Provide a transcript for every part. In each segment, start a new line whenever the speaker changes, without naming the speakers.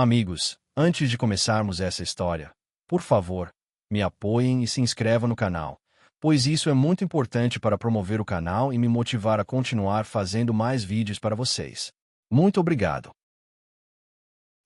Amigos, antes de começarmos essa história, por favor, me apoiem e se inscrevam no canal, pois isso é muito importante para promover o canal e me motivar a continuar fazendo mais vídeos para vocês. Muito obrigado.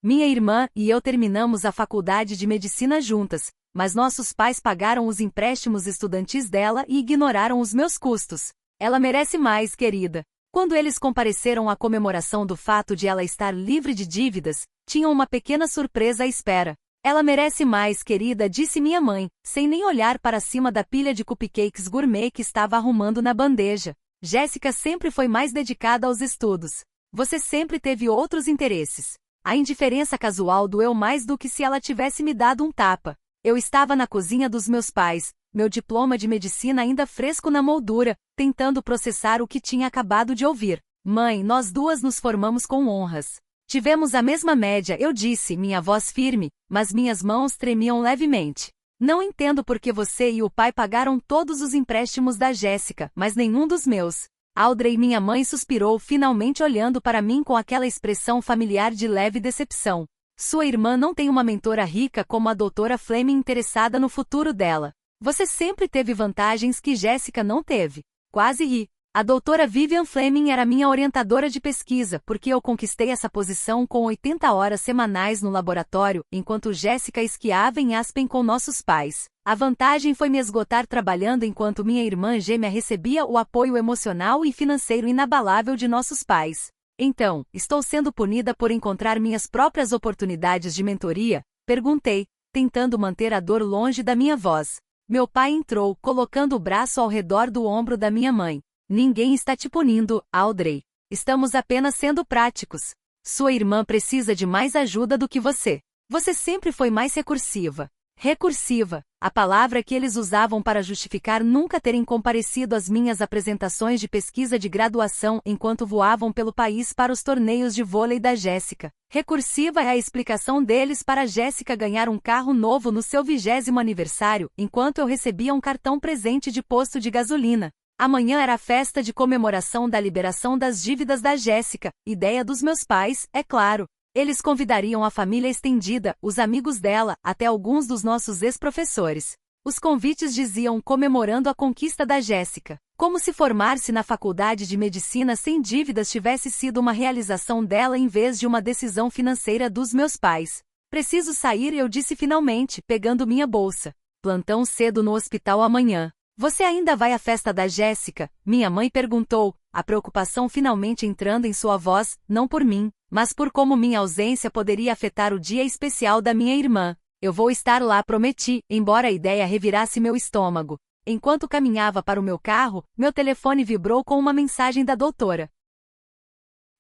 Minha irmã e eu terminamos a faculdade de medicina juntas, mas nossos pais pagaram os empréstimos estudantis dela e ignoraram os meus custos. Ela merece mais, querida. Quando eles compareceram à comemoração do fato de ela estar livre de dívidas, tinham uma pequena surpresa à espera. Ela merece mais, querida, disse minha mãe, sem nem olhar para cima da pilha de cupcakes gourmet que estava arrumando na bandeja. Jéssica sempre foi mais dedicada aos estudos. Você sempre teve outros interesses. A indiferença casual doeu mais do que se ela tivesse me dado um tapa. Eu estava na cozinha dos meus pais, meu diploma de medicina ainda fresco na moldura, tentando processar o que tinha acabado de ouvir. Mãe, nós duas nos formamos com honras. Tivemos a mesma média, eu disse, minha voz firme, mas minhas mãos tremiam levemente. Não entendo por que você e o pai pagaram todos os empréstimos da Jéssica, mas nenhum dos meus. Audrey, minha mãe suspirou, finalmente olhando para mim com aquela expressão familiar de leve decepção. Sua irmã não tem uma mentora rica como a doutora Fleming interessada no futuro dela. Você sempre teve vantagens que Jéssica não teve. Quase ri. A doutora Vivian Fleming era minha orientadora de pesquisa, porque eu conquistei essa posição com 80 horas semanais no laboratório, enquanto Jéssica esquiava em Aspen com nossos pais. A vantagem foi me esgotar trabalhando enquanto minha irmã gêmea recebia o apoio emocional e financeiro inabalável de nossos pais. Então, estou sendo punida por encontrar minhas próprias oportunidades de mentoria? Perguntei, tentando manter a dor longe da minha voz. Meu pai entrou, colocando o braço ao redor do ombro da minha mãe. Ninguém está te punindo, Audrey. Estamos apenas sendo práticos. Sua irmã precisa de mais ajuda do que você. Você sempre foi mais recursiva. Recursiva, a palavra que eles usavam para justificar nunca terem comparecido às minhas apresentações de pesquisa de graduação enquanto voavam pelo país para os torneios de vôlei da Jéssica. Recursiva é a explicação deles para Jéssica ganhar um carro novo no seu 20º aniversário, enquanto eu recebia um cartão presente de posto de gasolina. Amanhã era a festa de comemoração da liberação das dívidas da Jéssica, ideia dos meus pais, é claro. Eles convidariam a família estendida, os amigos dela, até alguns dos nossos ex-professores. Os convites diziam comemorando a conquista da Jéssica, como se formar-se na faculdade de medicina sem dívidas tivesse sido uma realização dela em vez de uma decisão financeira dos meus pais. Preciso sair, eu disse finalmente, pegando minha bolsa. Plantão cedo no hospital amanhã. Você ainda vai à festa da Jéssica? Minha mãe perguntou, a preocupação finalmente entrando em sua voz, não por mim, mas por como minha ausência poderia afetar o dia especial da minha irmã. Eu vou estar lá, prometi, embora a ideia revirasse meu estômago. Enquanto caminhava para o meu carro, meu telefone vibrou com uma mensagem da doutora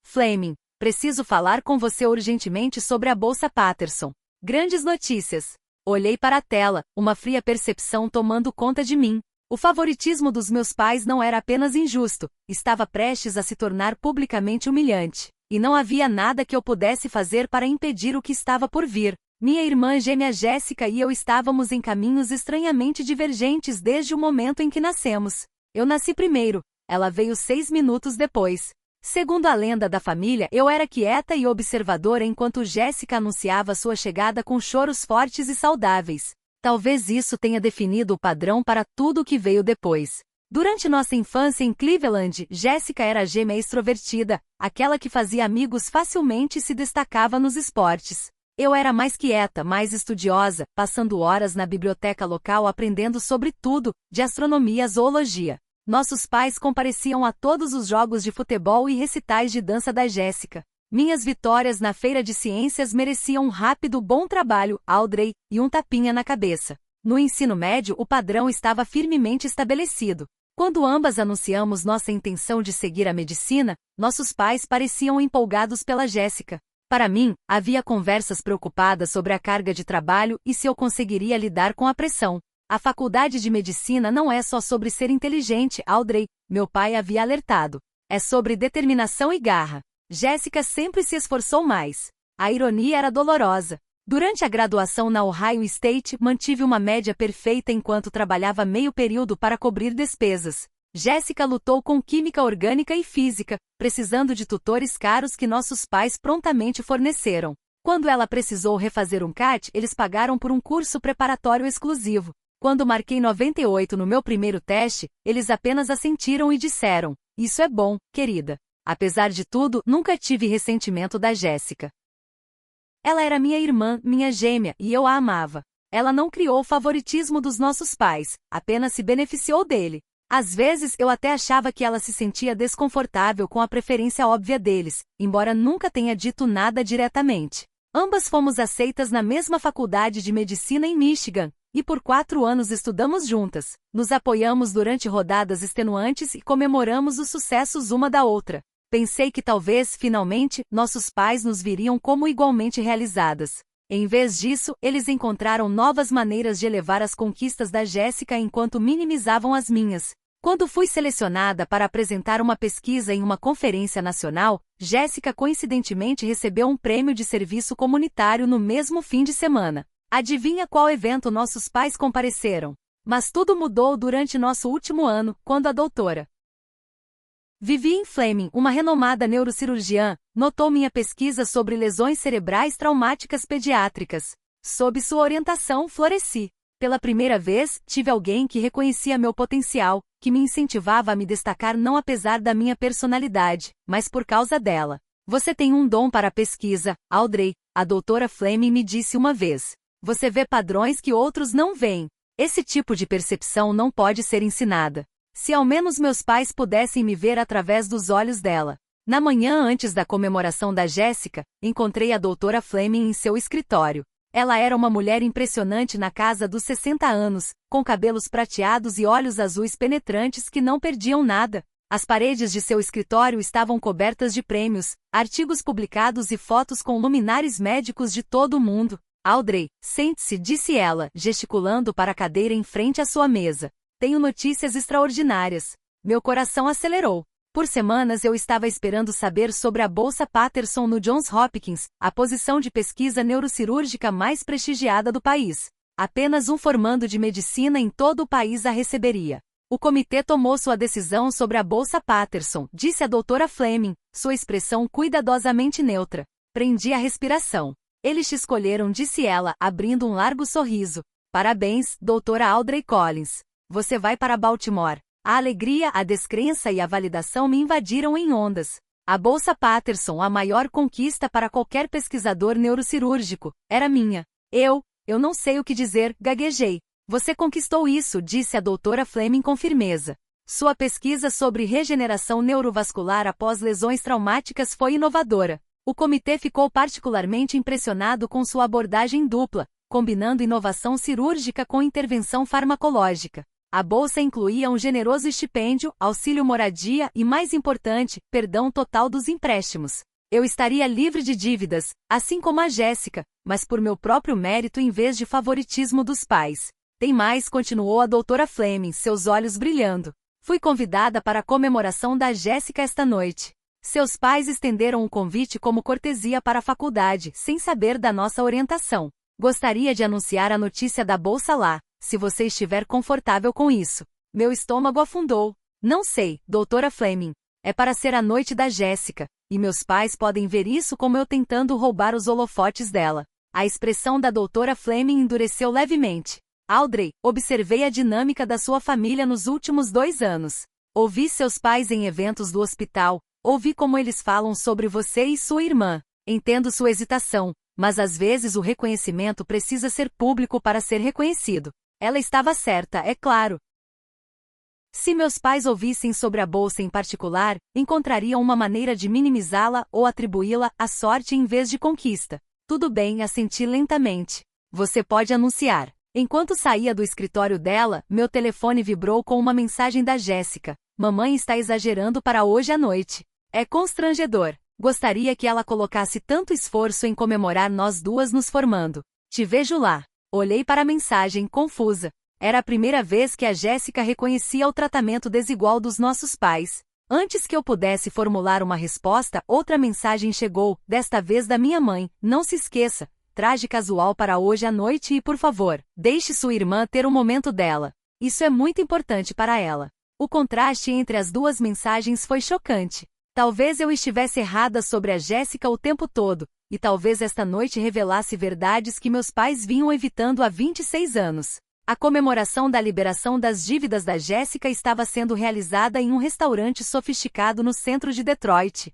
Fleming. Preciso falar com você urgentemente sobre a Bolsa Patterson. Grandes notícias. Olhei para a tela, uma fria percepção tomando conta de mim. O favoritismo dos meus pais não era apenas injusto, estava prestes a se tornar publicamente humilhante. E não havia nada que eu pudesse fazer para impedir o que estava por vir. Minha irmã gêmea Jéssica e eu estávamos em caminhos estranhamente divergentes desde o momento em que nascemos. Eu nasci primeiro, ela veio 6 minutos depois. Segundo a lenda da família, eu era quieta e observadora enquanto Jéssica anunciava sua chegada com choros fortes e saudáveis. Talvez isso tenha definido o padrão para tudo o que veio depois. Durante nossa infância em Cleveland, Jéssica era a gêmea extrovertida, aquela que fazia amigos facilmente e se destacava nos esportes. Eu era mais quieta, mais estudiosa, passando horas na biblioteca local aprendendo sobre tudo, de astronomia a zoologia. Nossos pais compareciam a todos os jogos de futebol e recitais de dança da Jéssica. Minhas vitórias na feira de ciências mereciam um rápido bom trabalho, Audrey, e um tapinha na cabeça. No ensino médio, o padrão estava firmemente estabelecido. Quando ambas anunciamos nossa intenção de seguir a medicina, nossos pais pareciam empolgados pela Jéssica. Para mim, havia conversas preocupadas sobre a carga de trabalho e se eu conseguiria lidar com a pressão. A faculdade de medicina não é só sobre ser inteligente, Audrey, meu pai havia alertado. É sobre determinação e garra. Jéssica sempre se esforçou mais. A ironia era dolorosa. Durante a graduação na Ohio State, mantive uma média perfeita enquanto trabalhava meio período para cobrir despesas. Jéssica lutou com química orgânica e física, precisando de tutores caros que nossos pais prontamente forneceram. Quando ela precisou refazer um CAT, eles pagaram por um curso preparatório exclusivo. Quando marquei 98 no meu primeiro teste, eles apenas assentiram e disseram: "Isso é bom, querida." Apesar de tudo, nunca tive ressentimento da Jéssica. Ela era minha irmã, minha gêmea, e eu a amava. Ela não criou o favoritismo dos nossos pais, apenas se beneficiou dele. Às vezes eu até achava que ela se sentia desconfortável com a preferência óbvia deles, embora nunca tenha dito nada diretamente. Ambas fomos aceitas na mesma faculdade de medicina em Michigan, e por 4 anos estudamos juntas. Nos apoiamos durante rodadas extenuantes e comemoramos os sucessos uma da outra. Pensei que talvez, finalmente, nossos pais nos viriam como igualmente realizadas. Em vez disso, eles encontraram novas maneiras de elevar as conquistas da Jéssica enquanto minimizavam as minhas. Quando fui selecionada para apresentar uma pesquisa em uma conferência nacional, Jéssica coincidentemente recebeu um prêmio de serviço comunitário no mesmo fim de semana. Adivinha qual evento nossos pais compareceram? Mas tudo mudou durante nosso último ano, quando a doutora Vivian Fleming, uma renomada neurocirurgiã, notou minha pesquisa sobre lesões cerebrais traumáticas pediátricas. Sob sua orientação, floresci. Pela primeira vez, tive alguém que reconhecia meu potencial, que me incentivava a me destacar não apesar da minha personalidade, mas por causa dela. "Você tem um dom para a pesquisa, Audrey", a doutora Fleming me disse uma vez. "Você vê padrões que outros não veem. Esse tipo de percepção não pode ser ensinada." Se ao menos meus pais pudessem me ver através dos olhos dela. Na manhã antes da comemoração da Jéssica, encontrei a doutora Fleming em seu escritório. Ela era uma mulher impressionante na casa dos 60 anos, com cabelos prateados e olhos azuis penetrantes que não perdiam nada. As paredes de seu escritório estavam cobertas de prêmios, artigos publicados e fotos com luminares médicos de todo o mundo. "Audrey, sente-se", disse ela, gesticulando para a cadeira em frente à sua mesa. "Tenho notícias extraordinárias." Meu coração acelerou. Por semanas eu estava esperando saber sobre a Bolsa Patterson no Johns Hopkins, a posição de pesquisa neurocirúrgica mais prestigiada do país. Apenas um formando de medicina em todo o país a receberia. "O comitê tomou sua decisão sobre a Bolsa Patterson", disse a doutora Fleming, sua expressão cuidadosamente neutra. Prendi a respiração. "Eles te escolheram", disse ela, abrindo um largo sorriso. "Parabéns, doutora Audrey Collins. Você vai para Baltimore." A alegria, a descrença e a validação me invadiram em ondas. A Bolsa Patterson, a maior conquista para qualquer pesquisador neurocirúrgico, era minha. Eu não sei o que dizer", gaguejei. "Você conquistou isso", disse a doutora Fleming com firmeza. Sua pesquisa sobre regeneração neurovascular após lesões traumáticas foi inovadora. O comitê ficou particularmente impressionado com sua abordagem dupla, combinando inovação cirúrgica com intervenção farmacológica. A bolsa incluía um generoso estipêndio, auxílio moradia e, mais importante, perdão total dos empréstimos. Eu estaria livre de dívidas, assim como a Jéssica, mas por meu próprio mérito em vez de favoritismo dos pais. "Tem mais", continuou a doutora Fleming, seus olhos brilhando. "Fui convidada para a comemoração da Jéssica esta noite. Seus pais estenderam um convite como cortesia para a faculdade, sem saber da nossa orientação. Gostaria de anunciar a notícia da bolsa lá, se você estiver confortável com isso." Meu estômago afundou. "Não sei, doutora Fleming. É para ser a noite da Jéssica, e meus pais podem ver isso como eu tentando roubar os holofotes dela." A expressão da doutora Fleming endureceu levemente. "Audrey, observei a dinâmica da sua família nos últimos 2 anos. Ouvi seus pais em eventos do hospital, ouvi como eles falam sobre você e sua irmã. Entendo sua hesitação, mas às vezes o reconhecimento precisa ser público para ser reconhecido." Ela estava certa, é claro. Se meus pais ouvissem sobre a bolsa em particular, encontrariam uma maneira de minimizá-la ou atribuí-la à sorte em vez de conquista. "Tudo bem", assenti lentamente. "Você pode anunciar." Enquanto saía do escritório dela, meu telefone vibrou com uma mensagem da Jéssica. "Mamãe está exagerando para hoje à noite. É constrangedor. Gostaria que ela colocasse tanto esforço em comemorar nós duas nos formando. Te vejo lá." Olhei para a mensagem, confusa. Era a primeira vez que a Jéssica reconhecia o tratamento desigual dos nossos pais. Antes que eu pudesse formular uma resposta, outra mensagem chegou, desta vez da minha mãe. "Não se esqueça, traje casual para hoje à noite e, por favor, deixe sua irmã ter o momento dela. Isso é muito importante para ela." O contraste entre as duas mensagens foi chocante. Talvez eu estivesse errada sobre a Jéssica o tempo todo, e talvez esta noite revelasse verdades que meus pais vinham evitando há 26 anos. A comemoração da liberação das dívidas da Jéssica estava sendo realizada em um restaurante sofisticado no centro de Detroit.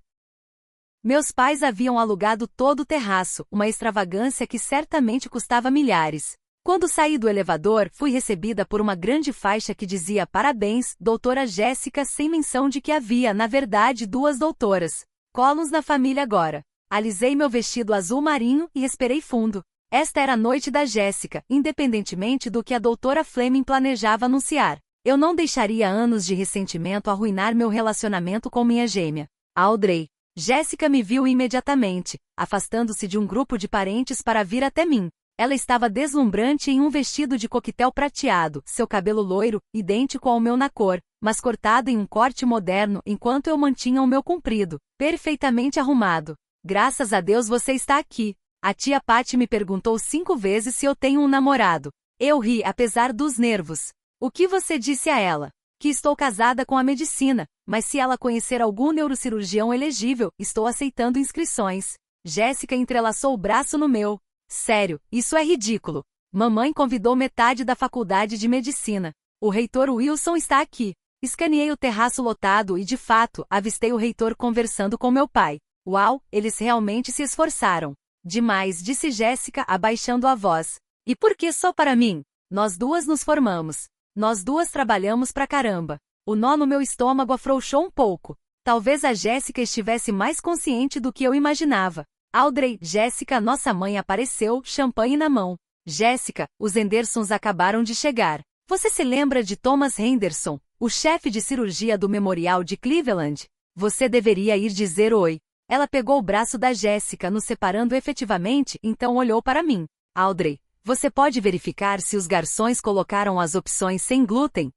Meus pais haviam alugado todo o terraço, uma extravagância que certamente custava milhares. Quando saí do elevador, fui recebida por uma grande faixa que dizia "Parabéns, doutora Jéssica", sem menção de que havia, na verdade, 2 doutoras Collins na família agora. Alisei meu vestido azul marinho e respirei fundo. Esta era a noite da Jéssica, independentemente do que a doutora Fleming planejava anunciar. Eu não deixaria anos de ressentimento arruinar meu relacionamento com minha gêmea, Audrey. Jéssica me viu imediatamente, afastando-se de um grupo de parentes para vir até mim. Ela estava deslumbrante em um vestido de coquetel prateado, seu cabelo loiro, idêntico ao meu na cor, mas cortado em um corte moderno enquanto eu mantinha o meu comprido, perfeitamente arrumado. "Graças a Deus você está aqui." A tia Patty me perguntou 5 vezes se eu tenho um namorado. Eu ri apesar dos nervos. "O que você disse a ela?" "Que estou casada com a medicina, mas se ela conhecer algum neurocirurgião elegível, estou aceitando inscrições." Jéssica entrelaçou o braço no meu. "Sério, isso é ridículo. Mamãe convidou metade da faculdade de medicina. O reitor Wilson está aqui." Escaneei o terraço lotado e, de fato, avistei o reitor conversando com meu pai. "Uau, eles realmente se esforçaram." "Demais", disse Jéssica, abaixando a voz. "E por que só para mim? Nós 2 nos formamos. Nós 2 trabalhamos pra caramba." O nó no meu estômago afrouxou um pouco. Talvez a Jéssica estivesse mais consciente do que eu imaginava. "Audrey, Jéssica, nossa mãe apareceu, champanhe na mão." "Jéssica, os Hendersons acabaram de chegar. Você se lembra de Thomas Henderson, o chefe de cirurgia do Memorial de Cleveland? Você deveria ir dizer oi." Ela pegou o braço da Jéssica, nos separando efetivamente, então olhou para mim. "Audrey, você pode verificar se os garçons colocaram as opções sem glúten?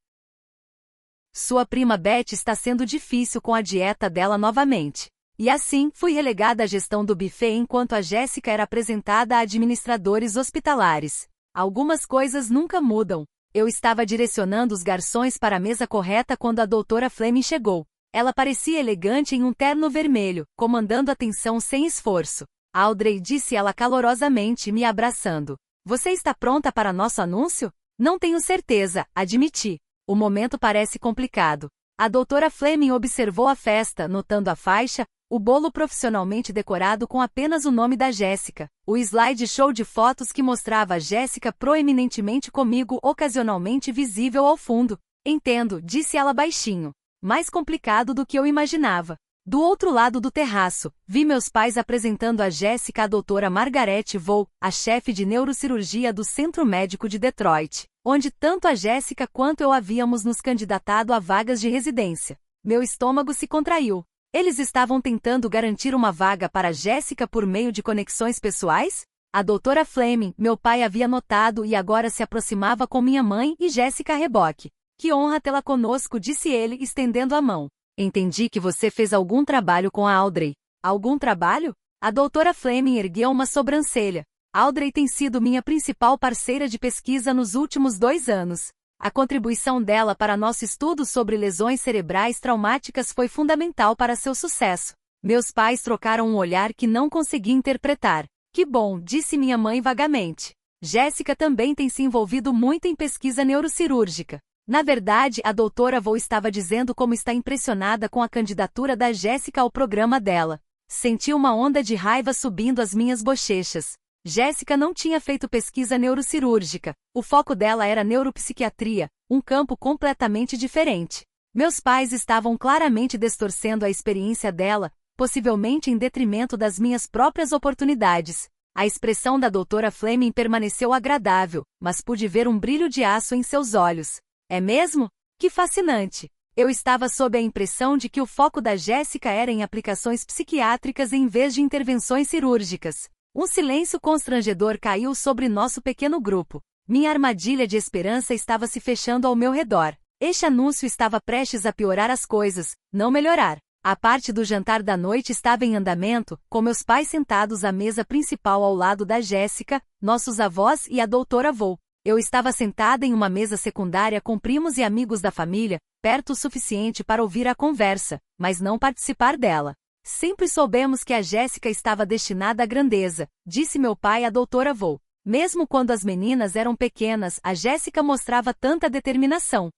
Sua prima Beth está sendo difícil com a dieta dela novamente." E assim, fui relegada à gestão do buffet enquanto a Jéssica era apresentada a administradores hospitalares. Algumas coisas nunca mudam. Eu estava direcionando os garçons para a mesa correta quando a doutora Fleming chegou. Ela parecia elegante em um terno vermelho, comandando a atenção sem esforço. "Audrey", disse ela calorosamente, me abraçando. "Você está pronta para nosso anúncio?" "Não tenho certeza", admiti. "O momento parece complicado." A doutora Fleming observou a festa, notando a faixa, o bolo profissionalmente decorado com apenas o nome da Jéssica, o slideshow de fotos que mostrava a Jéssica proeminentemente comigo, ocasionalmente visível ao fundo. "Entendo", disse ela baixinho. "Mais complicado do que eu imaginava." Do outro lado do terraço, vi meus pais apresentando a Jéssica à doutora Margaret Vaux, a chefe de neurocirurgia do Centro Médico de Detroit, onde tanto a Jéssica quanto eu havíamos nos candidatado a vagas de residência. Meu estômago se contraiu. Eles estavam tentando garantir uma vaga para Jéssica por meio de conexões pessoais? A doutora Fleming, meu pai havia notado e agora se aproximava com minha mãe e Jéssica a reboque. "Que honra tê-la conosco", disse ele, estendendo a mão. "Entendi que você fez algum trabalho com a Audrey." "Algum trabalho?" A doutora Fleming ergueu uma sobrancelha. "Audrey tem sido minha principal parceira de pesquisa nos últimos 2 anos. A contribuição dela para nosso estudo sobre lesões cerebrais traumáticas foi fundamental para seu sucesso." Meus pais trocaram um olhar que não consegui interpretar. "Que bom", disse minha mãe vagamente. "Jéssica também tem se envolvido muito em pesquisa neurocirúrgica." Na verdade, a doutora Vaux estava dizendo como está impressionada com a candidatura da Jéssica ao programa dela. Senti uma onda de raiva subindo as minhas bochechas. Jéssica não tinha feito pesquisa neurocirúrgica. O foco dela era neuropsiquiatria, um campo completamente diferente. Meus pais estavam claramente distorcendo a experiência dela, possivelmente em detrimento das minhas próprias oportunidades. A expressão da doutora Fleming permaneceu agradável, mas pude ver um brilho de aço em seus olhos. "É mesmo? Que fascinante." Eu estava sob a impressão de que o foco da Jéssica era em aplicações psiquiátricas em vez de intervenções cirúrgicas. Um silêncio constrangedor caiu sobre nosso pequeno grupo. Minha armadilha de esperança estava se fechando ao meu redor. Este anúncio estava prestes a piorar as coisas, não melhorar. A parte do jantar da noite estava em andamento, com meus pais sentados à mesa principal ao lado da Jéssica, nossos avós e a doutora Vaux. Eu estava sentada em uma mesa secundária com primos e amigos da família, perto o suficiente para ouvir a conversa, mas não participar dela. Sempre soubemos que a Jéssica estava destinada à grandeza, disse meu pai à doutora Vo. Mesmo quando as meninas eram pequenas, a Jéssica mostrava tanta determinação.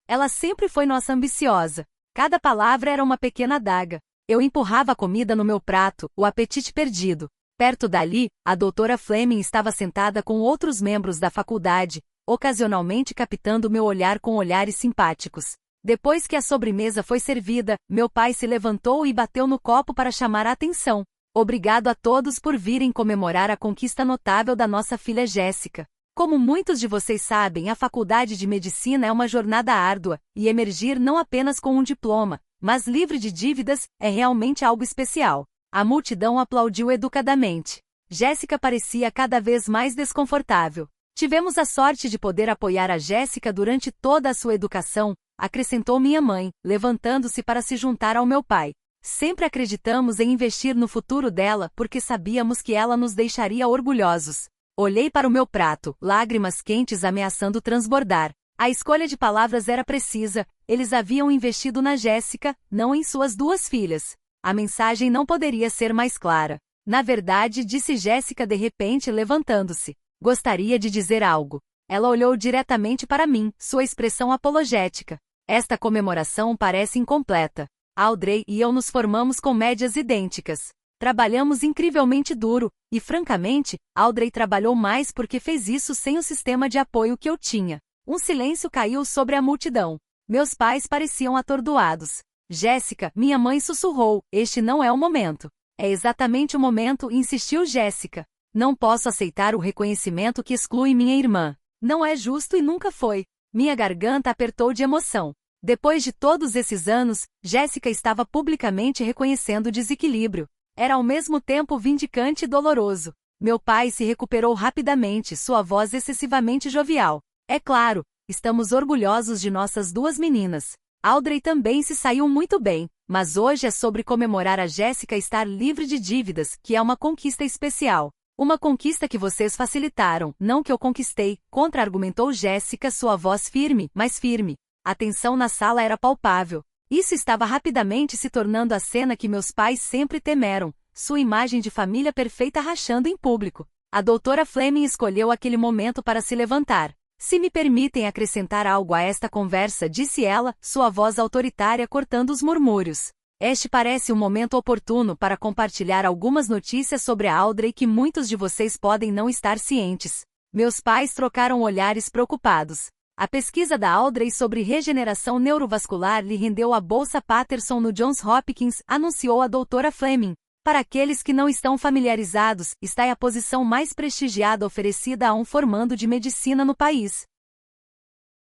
Ela sempre foi nossa ambiciosa. Cada palavra era uma pequena adaga. Eu empurrava a comida no meu prato, o apetite perdido. Perto dali, a doutora Fleming estava sentada com outros membros da faculdade, ocasionalmente captando meu olhar com olhares simpáticos. Depois que a sobremesa foi servida, meu pai se levantou e bateu no copo para chamar a atenção. Obrigado a todos por virem comemorar a conquista notável da nossa filha Jéssica. Como muitos de vocês sabem, a faculdade de medicina é uma jornada árdua, e emergir não apenas com um diploma, mas livre de dívidas, é realmente algo especial. A multidão aplaudiu educadamente. Jéssica parecia cada vez mais desconfortável. Tivemos a sorte de poder apoiar a Jéssica durante toda a sua educação, acrescentou minha mãe, levantando-se para se juntar ao meu pai. Sempre acreditamos em investir no futuro dela porque sabíamos que ela nos deixaria orgulhosos. Olhei para o meu prato, lágrimas quentes ameaçando transbordar. A escolha de palavras era precisa, eles haviam investido na Jéssica, não em suas duas filhas. A mensagem não poderia ser mais clara. Na verdade, disse Jéssica de repente levantando-se. Gostaria de dizer algo. Ela olhou diretamente para mim, sua expressão apologética. Esta comemoração parece incompleta. Audrey e eu nos formamos com médias idênticas. Trabalhamos incrivelmente duro, e francamente, Audrey trabalhou mais porque fez isso sem o sistema de apoio que eu tinha. Um silêncio caiu sobre a multidão. Meus pais pareciam atordoados. Jéssica, minha mãe sussurrou, este não é o momento. É exatamente o momento, insistiu Jéssica. Não posso aceitar o reconhecimento que exclui minha irmã. Não é justo e nunca foi. Minha garganta apertou de emoção. Depois de todos esses anos, Jéssica estava publicamente reconhecendo o desequilíbrio. Era ao mesmo tempo vindicante e doloroso. Meu pai se recuperou rapidamente, sua voz excessivamente jovial. É claro, estamos orgulhosos de nossas duas meninas. Audrey também se saiu muito bem, mas hoje é sobre comemorar a Jéssica estar livre de dívidas, que é uma conquista especial. Uma conquista que vocês facilitaram, não que eu conquistei, contra-argumentou Jéssica, sua voz firme, mas firme. A tensão na sala era palpável. Isso estava rapidamente se tornando a cena que meus pais sempre temeram, sua imagem de família perfeita rachando em público. A doutora Fleming escolheu aquele momento para se levantar. Se me permitem acrescentar algo a esta conversa, disse ela, sua voz autoritária cortando os murmúrios. Este parece um momento oportuno para compartilhar algumas notícias sobre a Audrey que muitos de vocês podem não estar cientes. Meus pais trocaram olhares preocupados. A pesquisa da Audrey sobre regeneração neurovascular lhe rendeu a Bolsa Patterson no Johns Hopkins, anunciou a doutora Fleming. Para aqueles que não estão familiarizados, está é a posição mais prestigiada oferecida a um formando de medicina no país.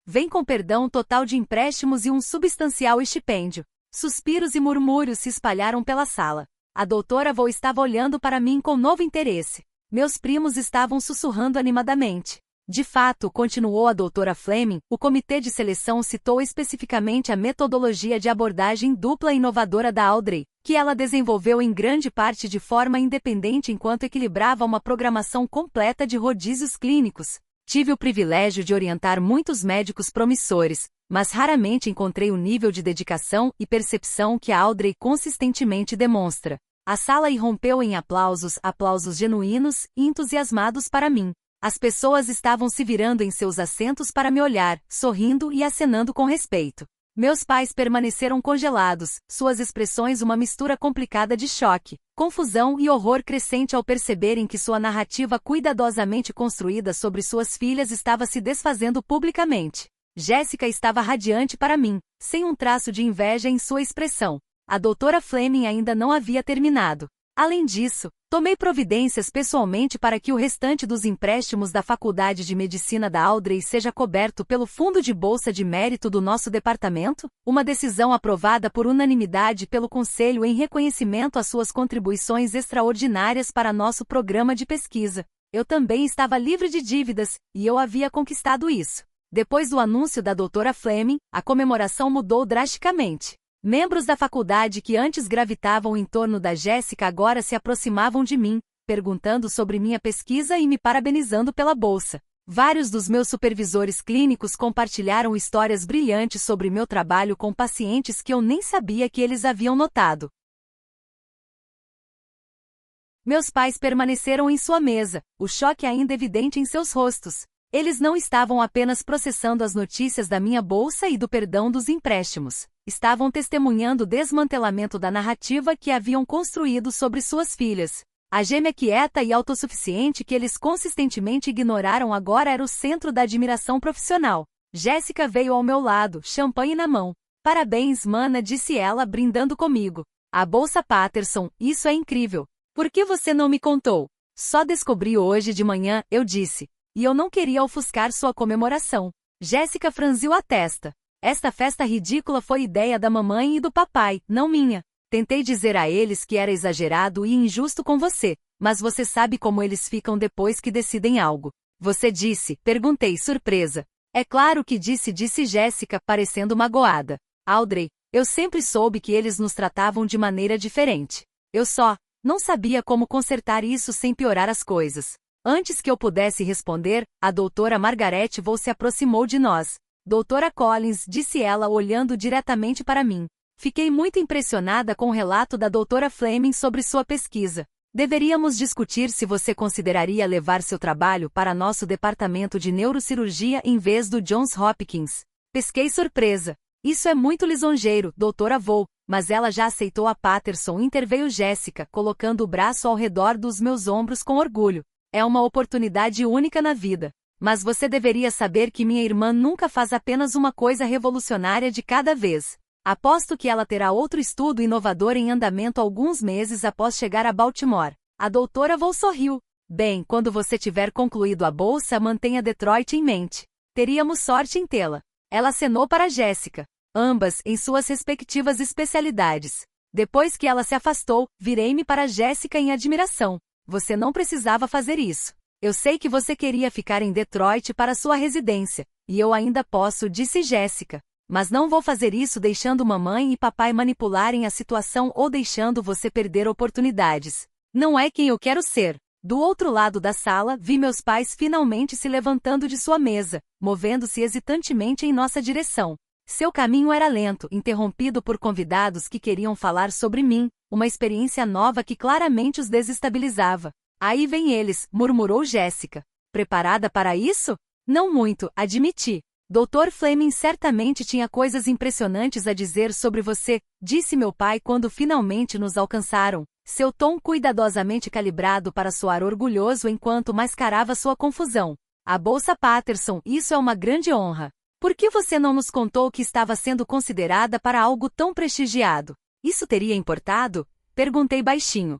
Vem com perdão total de empréstimos e um substancial estipêndio. Suspiros e murmúrios se espalharam pela sala. A doutora Vo estava olhando para mim com novo interesse. Meus primos estavam sussurrando animadamente. De fato, continuou a doutora Fleming, o comitê de seleção citou especificamente a metodologia de abordagem dupla inovadora da Audrey, que ela desenvolveu em grande parte de forma independente enquanto equilibrava uma programação completa de rodízios clínicos. Tive o privilégio de orientar muitos médicos promissores, mas raramente encontrei o nível de dedicação e percepção que a Audrey consistentemente demonstra. A sala irrompeu em aplausos genuínos e entusiasmados para mim. As pessoas estavam se virando em seus assentos para me olhar, sorrindo e acenando com respeito. Meus pais permaneceram congelados, suas expressões uma mistura complicada de choque, confusão e horror crescente ao perceberem que sua narrativa cuidadosamente construída sobre suas filhas estava se desfazendo publicamente. Jéssica estava radiante para mim, sem um traço de inveja em sua expressão. A doutora Fleming ainda não havia terminado. Além disso, tomei providências pessoalmente para que o restante dos empréstimos da Faculdade de Medicina da Audrey seja coberto pelo Fundo de Bolsa de Mérito do nosso departamento, uma decisão aprovada por unanimidade pelo Conselho em reconhecimento às suas contribuições extraordinárias para nosso programa de pesquisa. Eu também estava livre de dívidas, e eu havia conquistado isso. Depois do anúncio da doutora Fleming, a comemoração mudou drasticamente. Membros da faculdade que antes gravitavam em torno da Jéssica agora se aproximavam de mim, perguntando sobre minha pesquisa e me parabenizando pela bolsa. Vários dos meus supervisores clínicos compartilharam histórias brilhantes sobre meu trabalho com pacientes que eu nem sabia que eles haviam notado. Meus pais permaneceram em sua mesa, o choque ainda evidente em seus rostos. Eles não estavam apenas processando as notícias da minha bolsa e do perdão dos empréstimos. Estavam testemunhando o desmantelamento da narrativa que haviam construído sobre suas filhas. A gêmea quieta e autossuficiente que eles consistentemente ignoraram agora era o centro da admiração profissional. Jéssica veio ao meu lado, champanhe na mão. Parabéns, mana, disse ela, brindando comigo. A bolsa Patterson, isso é incrível. Por que você não me contou? Só descobri hoje de manhã, eu disse. E eu não queria ofuscar sua comemoração. Jéssica franziu a testa. Esta festa ridícula foi ideia da mamãe e do papai, não minha. Tentei dizer a eles que era exagerado e injusto com você, mas você sabe como eles ficam depois que decidem algo. Você disse, perguntei, surpresa. É claro que disse Jéssica, parecendo magoada. Audrey, eu sempre soube que eles nos tratavam de maneira diferente. Eu só não sabia como consertar isso sem piorar as coisas. Antes que eu pudesse responder, a doutora Margaret Vaux se aproximou de nós. Doutora Collins, disse ela olhando diretamente para mim. Fiquei muito impressionada com o relato da doutora Fleming sobre sua pesquisa. Deveríamos discutir se você consideraria levar seu trabalho para nosso departamento de neurocirurgia em vez do Johns Hopkins. Pesquei surpresa. Isso é muito lisonjeiro, doutora Vaux, mas ela já aceitou a Patterson, interveio Jéssica, colocando o braço ao redor dos meus ombros com orgulho. É uma oportunidade única na vida. Mas você deveria saber que minha irmã nunca faz apenas uma coisa revolucionária de cada vez. Aposto que ela terá outro estudo inovador em andamento alguns meses após chegar a Baltimore. A doutora Vaux sorriu. Bem, quando você tiver concluído a bolsa, mantenha Detroit em mente. Teríamos sorte em tê-la. Ela acenou para Jéssica. Ambas em suas respectivas especialidades. Depois que ela se afastou, virei-me para Jéssica em admiração. Você não precisava fazer isso. Eu sei que você queria ficar em Detroit para sua residência, e eu ainda posso, disse Jéssica. Mas não vou fazer isso deixando mamãe e papai manipularem a situação ou deixando você perder oportunidades. Não é quem eu quero ser. Do outro lado da sala, vi meus pais finalmente se levantando de sua mesa, movendo-se hesitantemente em nossa direção. Seu caminho era lento, interrompido por convidados que queriam falar sobre mim, uma experiência nova que claramente os desestabilizava. Aí vem eles, murmurou Jéssica. Preparada para isso? Não muito, admiti. Dr. Fleming certamente tinha coisas impressionantes a dizer sobre você, disse meu pai quando finalmente nos alcançaram, seu tom cuidadosamente calibrado para soar orgulhoso enquanto mascarava sua confusão. A bolsa Patterson, isso é uma grande honra. Por que você não nos contou que estava sendo considerada para algo tão prestigiado? Isso teria importado? Perguntei baixinho.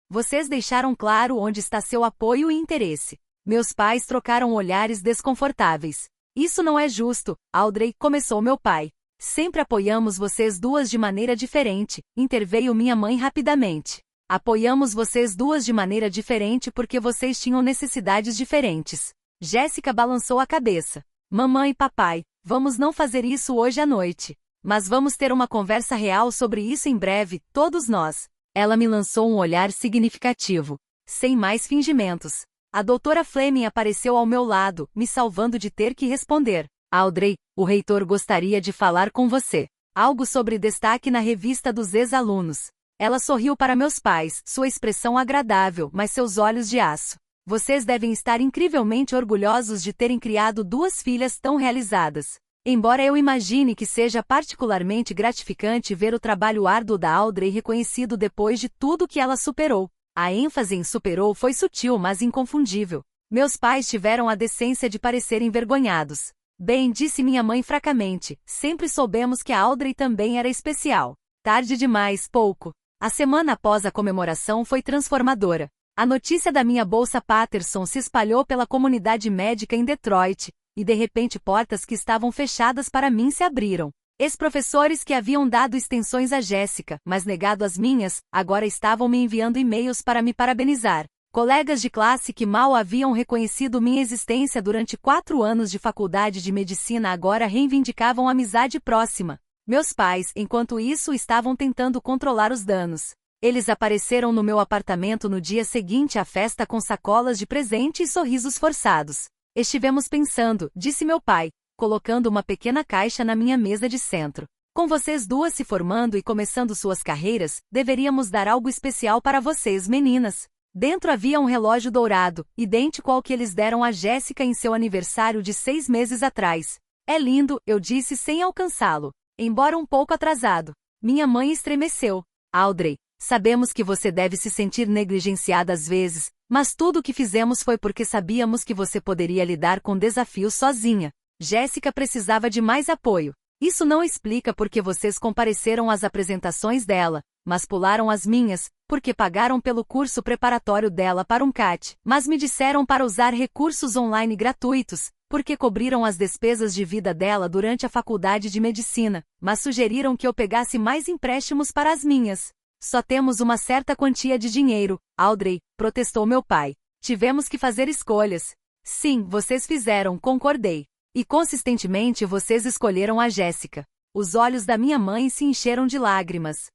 Vocês deixaram claro onde está seu apoio e interesse. Meus pais trocaram olhares desconfortáveis. Isso não é justo, Audrey, começou meu pai. Sempre apoiamos vocês duas de maneira diferente, interveio minha mãe rapidamente. Apoiamos vocês duas de maneira diferente porque vocês tinham necessidades diferentes. Jéssica balançou a cabeça. Mamãe e papai, vamos não fazer isso hoje à noite. Mas vamos ter uma conversa real sobre isso em breve, todos nós. Ela me lançou um olhar significativo. Sem mais fingimentos. A doutora Fleming apareceu ao meu lado, me salvando de ter que responder. Audrey, o reitor gostaria de falar com você. Algo sobre destaque na revista dos ex-alunos. Ela sorriu para meus pais, sua expressão agradável, mas seus olhos de aço. Vocês devem estar incrivelmente orgulhosos de terem criado duas filhas tão realizadas. Embora eu imagine que seja particularmente gratificante ver o trabalho árduo da Audrey reconhecido depois de tudo que ela superou. A ênfase em superou foi sutil mas inconfundível. Meus pais tiveram a decência de parecer envergonhados. Bem, disse minha mãe fracamente, sempre soubemos que a Audrey também era especial. Tarde demais, pouco. A semana após a comemoração foi transformadora. A notícia da minha bolsa Patterson se espalhou pela comunidade médica em Detroit, e de repente portas que estavam fechadas para mim se abriram. Ex-professores que haviam dado extensões a Jéssica, mas negado as minhas, agora estavam me enviando e-mails para me parabenizar. Colegas de classe que mal haviam reconhecido minha existência durante 4 anos de faculdade de medicina agora reivindicavam amizade próxima. Meus pais, enquanto isso, estavam tentando controlar os danos. Eles apareceram no meu apartamento no dia seguinte à festa com sacolas de presente e sorrisos forçados. Estivemos pensando, disse meu pai, colocando uma pequena caixa na minha mesa de centro. Com vocês duas se formando e começando suas carreiras, deveríamos dar algo especial para vocês, meninas. Dentro havia um relógio dourado, idêntico ao que eles deram a Jéssica em seu aniversário de 6 meses atrás. É lindo, eu disse sem alcançá-lo, embora um pouco atrasado. Minha mãe estremeceu. Audrey, sabemos que você deve se sentir negligenciada às vezes, mas tudo o que fizemos foi porque sabíamos que você poderia lidar com desafios sozinha. Jéssica precisava de mais apoio. Isso não explica porque vocês compareceram às apresentações dela, mas pularam as minhas, porque pagaram pelo curso preparatório dela para um CAT, mas me disseram para usar recursos online gratuitos, porque cobriram as despesas de vida dela durante a faculdade de medicina, mas sugeriram que eu pegasse mais empréstimos para as minhas. Só temos uma certa quantia de dinheiro, Audrey, protestou meu pai. Tivemos que fazer escolhas. Sim, vocês fizeram, concordei. E consistentemente vocês escolheram a Jéssica. Os olhos da minha mãe se encheram de lágrimas.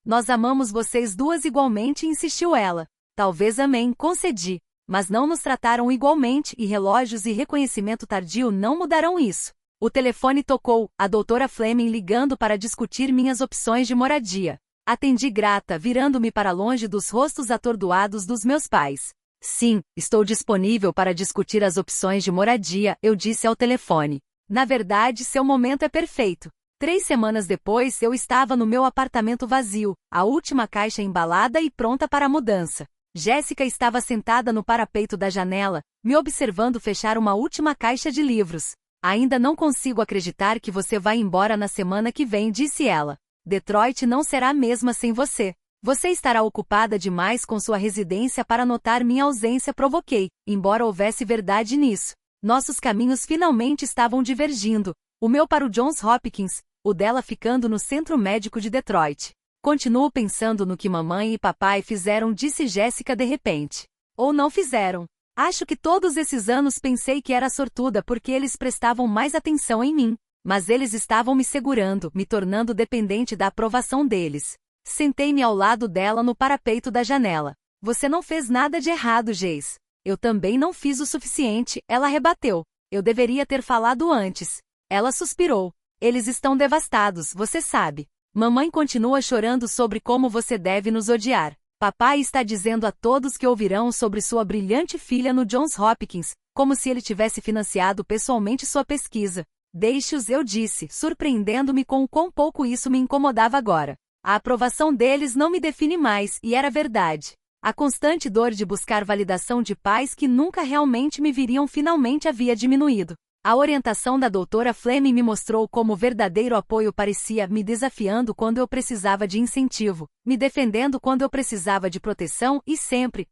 Nós amamos vocês duas igualmente, insistiu ela. Talvez amém, concedi. Mas não nos trataram igualmente e relógios e reconhecimento tardio não mudarão isso. O telefone tocou, a doutora Fleming ligando para discutir minhas opções de moradia. Atendi grata, virando-me para longe dos rostos atordoados dos meus pais. Sim, estou disponível para discutir as opções de moradia, eu disse ao telefone. Na verdade, seu momento é perfeito. 3 semanas depois, eu estava no meu apartamento vazio, a última caixa embalada e pronta para a mudança. Jéssica estava sentada no parapeito da janela, me observando fechar uma última caixa de livros. Ainda não consigo acreditar que você vai embora na semana que vem, disse ela. Detroit não será a mesma sem você. Você estará ocupada demais com sua residência para notar minha ausência, provoquei, embora houvesse verdade nisso. Nossos caminhos finalmente estavam divergindo, o meu para o Johns Hopkins, o dela ficando no Centro Médico de Detroit. Continuo pensando no que mamãe e papai fizeram, disse Jéssica de repente. Ou não fizeram. Acho que todos esses anos pensei que era sortuda porque eles prestavam mais atenção em mim, mas eles estavam me segurando, me tornando dependente da aprovação deles. Sentei-me ao lado dela no parapeito da janela. Você não fez nada de errado, Jace. Eu também não fiz o suficiente, ela rebateu. Eu deveria ter falado antes. Ela suspirou. Eles estão devastados, você sabe. Mamãe continua chorando sobre como você deve nos odiar. Papai está dizendo a todos que ouvirão sobre sua brilhante filha no Johns Hopkins, como se ele tivesse financiado pessoalmente sua pesquisa. Deixe-os, eu disse, surpreendendo-me com o quão pouco isso me incomodava agora. A aprovação deles não me define mais, e era verdade. A constante dor de buscar validação de pais que nunca realmente me viriam finalmente havia diminuído. A orientação da doutora Fleming me mostrou como verdadeiro apoio parecia, me desafiando quando eu precisava de incentivo, me defendendo quando eu precisava de proteção e sempre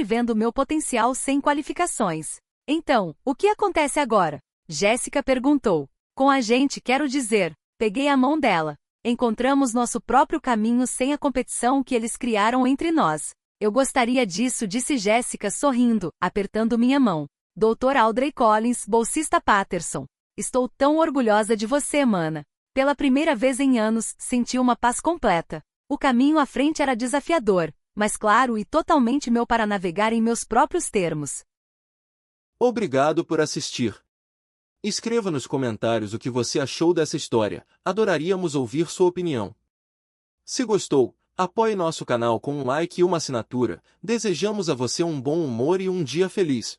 vendo meu potencial sem qualificações. Então, o que acontece agora? Jéssica perguntou. Com a gente, quero dizer. Peguei a mão dela. Encontramos nosso próprio caminho sem a competição que eles criaram entre nós. Eu gostaria disso, disse Jéssica sorrindo, apertando minha mão. Dr. Audrey Collins, bolsista Patterson. Estou tão orgulhosa de você, mana. Pela primeira vez em anos, senti uma paz completa. O caminho à frente era desafiador, mas claro e totalmente meu para navegar em meus próprios termos.
Obrigado por assistir. Escreva nos comentários o que você achou dessa história, adoraríamos ouvir sua opinião. Se gostou, apoie nosso canal com um like e uma assinatura, desejamos a você um bom humor e um dia feliz.